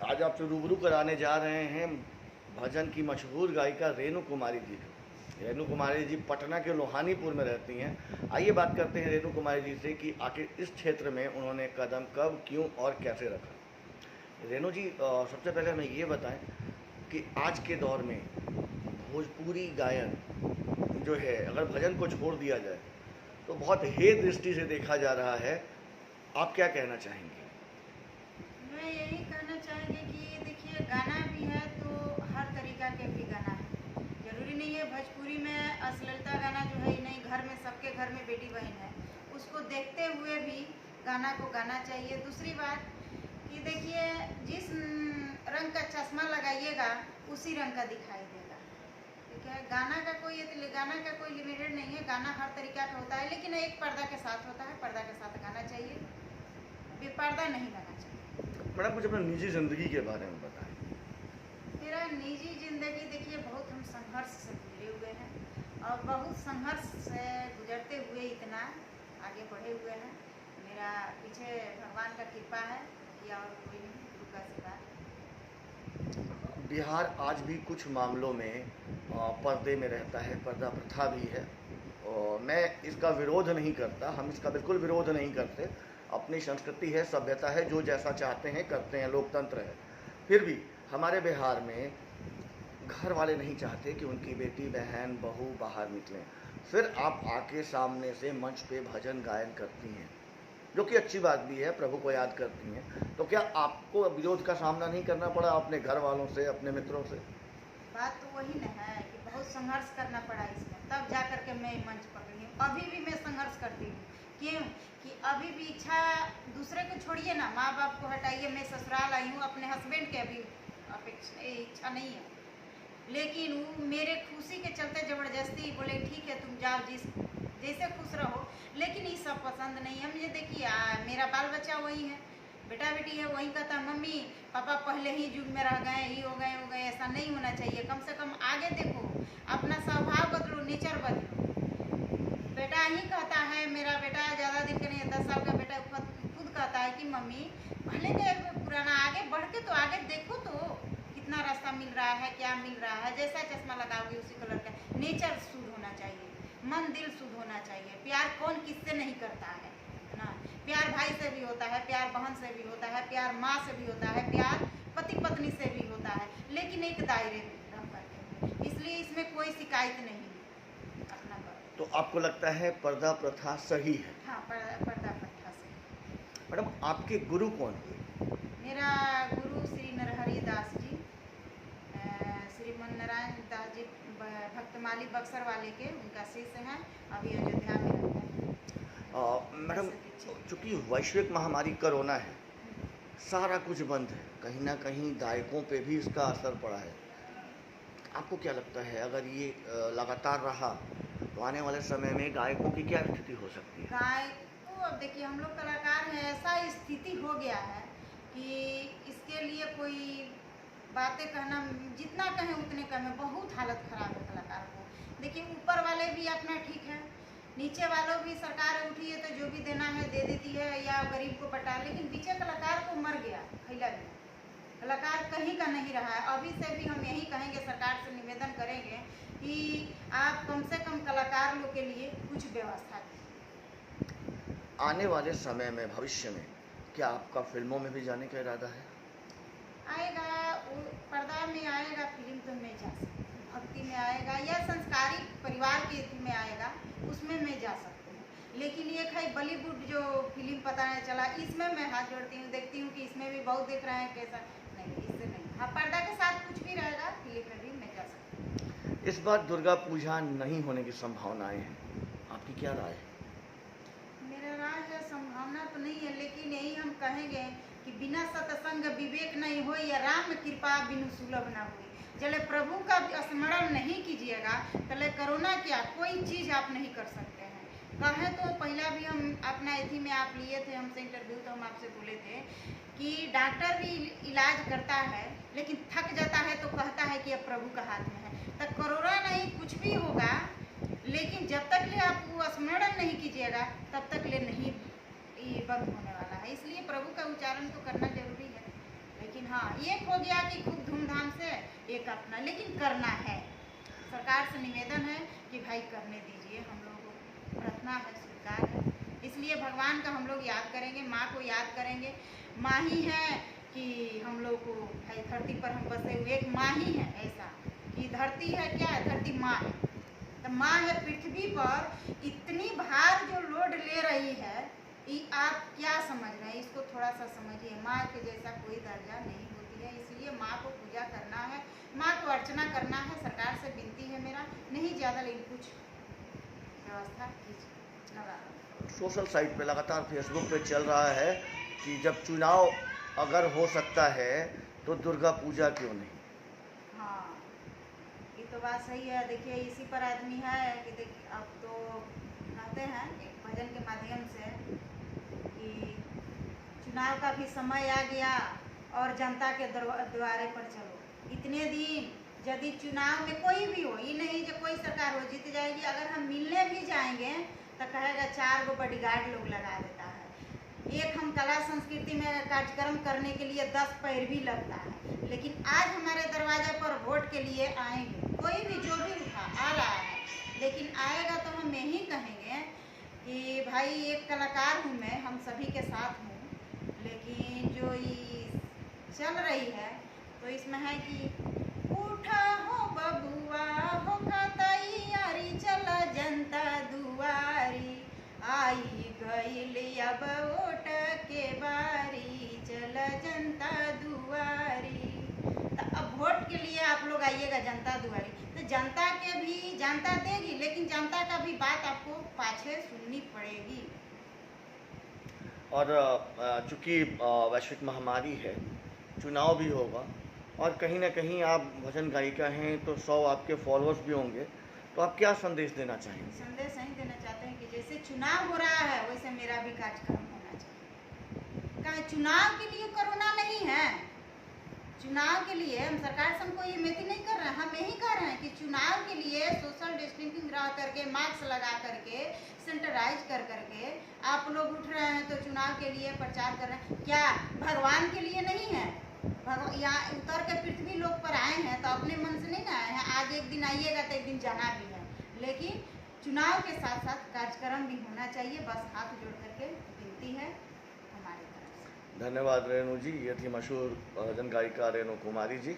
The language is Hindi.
आज आपसे रूबरू कराने जा रहे हैं भजन की मशहूर गायिका रेणु कुमारी जी को। रेणु कुमारी जी पटना के लोहानीपुर में रहती हैं। आइए बात करते हैं रेणु कुमारी जी से कि आखिर इस क्षेत्र में उन्होंने कदम कब, क्यों और कैसे रखा। रेणु जी, सबसे पहले हमें ये बताएं कि आज के दौर में भोजपुरी गायन जो है, अगर भजन को छोड़ दिया जाए तो बहुत हे दृष्टि से देखा जा रहा है। आप क्या कहना चाहेंगे? मैं यही कहना चाहेंगे कि देखिए, गाना भी है तो हर तरीका के भी गाना है। जरूरी नहीं है भोजपुरी में अश्लीलता गाना जो है नहीं, घर में सबके घर में बेटी बहन है, उसको देखते हुए भी गाना को गाना चाहिए। दूसरी बात कि देखिए, जिस रंग का चश्मा लगाइएगा उसी रंग का दिखाई देगा। ठीक है, गाना का कोई लिमिटेड नहीं है। गाना हर तरीका का होता है, लेकिन एक पर्दा के साथ होता है। पर्दा के साथ गाना चाहिए, बेपर्दा नहीं गाना चाहिए। मैडम, कुछ अपनी निजी ज़िंदगी के बारे में बताएं। मेरा निजी ज़िंदगी देखिए, बहुत हम संघर्ष से गुजरे हुए हैं और बहुत संघर्ष से गुजरते हुए इतना आगे बढ़े हुए हैं। मेरा पीछे भगवान का कृपा है, या और कोई नहीं, गुरु का आशीर्वाद। बिहार आज भी कुछ मामलों में पर्दे में रहता है, पर्दा प्रथा भी है। और मैं इसका विरोध नहीं करता, हम इसका बिल्कुल विरोध नहीं करते। अपनी संस्कृति है, सभ्यता है, जो जैसा चाहते हैं करते हैं, लोकतंत्र है। फिर भी हमारे बिहार में घर वाले नहीं चाहते कि उनकी बेटी, बहन, बहू बाहर निकलें। फिर आप आके सामने से मंच पे भजन गायन करती हैं, जो कि अच्छी बात भी है, प्रभु को याद करती हैं। तो क्या आपको विरोध का सामना नहीं करना पड़ा अपने घर वालों से, अपने मित्रों से? बात तो वही न है कि बहुत संघर्ष करना पड़ा इसमें, तब जा कर के मैं मंच पकड़ी हूँ। अभी भी मैं संघर्ष करती हूँ। क्यों कि अभी भी इच्छा, दूसरे को छोड़िए ना, माँ बाप को हटाइए, मैं ससुराल आई हूँ, अपने हस्बैंड के अभी अपेक्षा इच्छा नहीं है, लेकिन वो मेरे खुशी के चलते ज़बरदस्ती बोले ठीक है तुम जाओ, जैसे खुश रहो। लेकिन ये सब पसंद नहीं है मुझे। देखिए, मेरा बाल बच्चा वही है, बेटा बेटी है, वही कहता मम्मी पापा पहले ही युग में रह गए, ही हो गए। ऐसा नहीं होना चाहिए। कम से कम आगे देखो, अपना स्वभाव बदलो, नेचर बदलो। बेटा ही कहता है, मेरा बेटा ज़्यादा दिन का नहीं है, 10 साल का बेटा खुद कहता है कि मम्मी पहले के पुराना, आगे बढ़ के तो आगे देखो तो कितना रास्ता मिल रहा है, क्या मिल रहा है। जैसा चश्मा लगाओगे उसी कलर का। नेचर शुद्ध होना चाहिए, मन दिल शुद्ध होना चाहिए। प्यार कौन किससे नहीं करता है ना। प्यार भाई से भी होता है, प्यार बहन से भी होता है, प्यार माँ से भी होता है, प्यार पति पत्नी से भी होता है, लेकिन एक दायरे में रह करके। इसलिए इसमें कोई शिकायत नहीं है, अपना करो। तो आपको लगता है पर्दा प्रथा सही है? हाँ, पर्दा प्रथा से। मैडम, आपके गुरु कौन हुए? मेरा गुरु श्री नरहरि दास जी, श्रीमन नारायण दास जी भक्तमाली बक्सर वाले के, उनका शिष्य हैं। अभी अयोध्या में रहते हैं। मैडम, चूँकि वैश्विक महामारी कोरोना है, सारा कुछ बंद है, कहीं ना कहीं गायकों पे भी इसका असर पड़ा है। आपको क्या लगता है, अगर ये लगातार रहा तो आने वाले समय में गायकों की क्या स्थिति हो सकती है? गायकों, अब देखिए हम लोग कलाकार हैं, ऐसा स्थिति हो गया है कि इसके लिए कोई बातें कहना, जितना कहें उतने कम है। बहुत हालत खराब है कलाकार को। देखिए, ऊपर वाले भी अपना ठीक है, नीचे वालों भी, सरकार उठी है तो जो भी देना है दे देती है, या गरीब को बटा, लेकिन पीछे कलाकार को मर गया, खैला गया। कलाकार कहीं का नहीं रहा है। अभी से भी हम यही कहेंगे, सरकार से निवेदन करेंगे कि आप कम से कम कलाकार लोग के लिए कुछ व्यवस्था कीजिए। आने वाले समय में, भविष्य में, क्या आपका फिल्मों में भी जाने का इरादा है? आएगा, वो पर्दा में आएगा, फिल्म तो मैं जा सकती हूँ, भक्ति में आएगा या संस्कारिक परिवार के में आएगा, उसमें मैं जा सकती हूँ। लेकिन ये है बॉलीवुड जो फिल्म पता नहीं चला, इसमें मैं हाथ जोड़ती हूँ, देखती हूँ कि इसमें भी बहुत देख रहे हैं, कैसा नहीं, इससे नहीं। हाँ, पर्दा के साथ कुछ भी रहेगा, फिल्म में भी मैं जा सकती हूँ। इस बार दुर्गा पूजा नहीं होने की संभावनाएं हैं, आपकी क्या राय है? मेरा राय है, संभावना तो नहीं है, लेकिन यही हम कहेंगे कि बिना सत्संग विवेक नहीं हो, या राम कृपा बिनु सुलभ ना हुई। चले प्रभु का स्मरण नहीं कीजिएगा, चले कोरोना क्या, कोई चीज़ आप नहीं कर सकते हैं। कहें तो पहला भी हम अपना एथी में आप लिए थे हमसे इंटरव्यू, तो हम आपसे बोले थे कि डॉक्टर भी इलाज करता है, लेकिन थक जाता है तो कहता है कि अब प्रभु का हाथ में है। तो कोरोना नहीं, कुछ भी होगा, लेकिन जब तक ले आप वो स्मरण नहीं कीजिएगा तब तक ले नहीं ये बंद होने वाला है। इसलिए प्रभु का उच्चारण तो करना जरूरी है, लेकिन हाँ, एक हो गया कि खूब धूमधाम से एक अपना, लेकिन करना है। सरकार से निवेदन है कि भाई करने दीजिए, हम लोगों को प्रार्थना है, स्वीकार है। इसलिए भगवान का हम लोग याद करेंगे, माँ को याद करेंगे। माँ ही है कि हम लोग को भाई धरती पर हम बसे हुए, एक माँ ही है ऐसा कि धरती है क्या है, धरती माँ है। तो माँ है पृथ्वी पर, इतनी भार जो लोड ले रही है, ये आप क्या समझ रहे हैं, इसको थोड़ा सा समझिए। माँ के जैसा कोई दर्जा नहीं होती है, इसलिए माँ को पूजा करना है, माँ को अर्चना करना है। सरकार से विनती है मेरा, नहीं ज़्यादा लेकिन कुछ व्यवस्था कीजिए। लगा सोशल साइट पे लगातार फेसबुक पे चल रहा है कि जब चुनाव अगर हो सकता है तो दुर्गा पूजा क्यों नहीं। हाँ, ये तो बात सही है। देखिए इसी पर आदमी है कि देखिए अब तो कहते हैं एक भजन के माध्यम से कि चुनाव का भी समय आ गया और जनता के द्वारे पर चलो। इतने दिन यदि चुनाव में कोई भी हो, ये नहीं जो कोई सरकार हो जीत जाएगी, अगर हम मिलने भी जाएंगे तो कहेगा 4 गो बॉडीगार्ड लोग लगा देता है। एक हम कला संस्कृति में कार्यक्रम करने के लिए 10 पैरवी लगता है। लेकिन आज हमारे दरवाजे पर वोट के लिए आएंगे, कोई भी जो भी आ रहा है, लेकिन आएगा तो हम यही कहेंगे कि भाई एक कलाकार हूँ मैं, हम सभी के साथ हूँ, लेकिन जो ये चल रही है तो इसमें है कि उठा हो बबुआ हो तैयारी, चला जनता दुआरी, आई गईल अब वोट के बारी, चला जनता दुआरी। तो अब वोट के लिए आप लोग आइएगा जनता दुआरी, तो जनता के भी जनता देगी, लेकिन जनता का भी बात आपको पाछे सुननी पड़ेगी। और चूंकि वैश्विक महामारी है, चुनाव भी होगा और कहीं ना कहीं आप भजन गायिका हैं तो 100 आपके फॉलोअर्स भी होंगे, तो आप क्या संदेश देना चाहेंगे। संदेश नहीं देना चाहते हैं कि जैसे चुनाव हो रहा है वैसे मेरा भी कार्यक्रम होना चाहिए। कहा चुनाव के लिए कोरोना नहीं है, चुनाव के लिए हम सरकार से हमको ये मेथी नहीं कर रहे हैं, हम यही कह रहे हैं कि चुनाव के लिए सोशल डिस्टेंसिंग रह करके, मास्क लगा करके, सैनिटाइज कर करके आप लोग उठ रहे हैं तो चुनाव के लिए प्रचार कर रहे हैं। क्या भगवान के लिए नहीं है? यहाँ उतर के पृथ्वी लोक पर आए हैं तो अपने मन से नहीं ना आए हैं। आज एक दिन आइएगा तो एक दिन जाना भी है, लेकिन चुनाव के साथ साथ कार्यक्रम भी होना चाहिए। बस हाथ जोड़ करके विनती है हमारी तरफ से। धन्यवाद रेणु जी, ये थी मशहूर भजन गायिका रेणु कुमारी जी।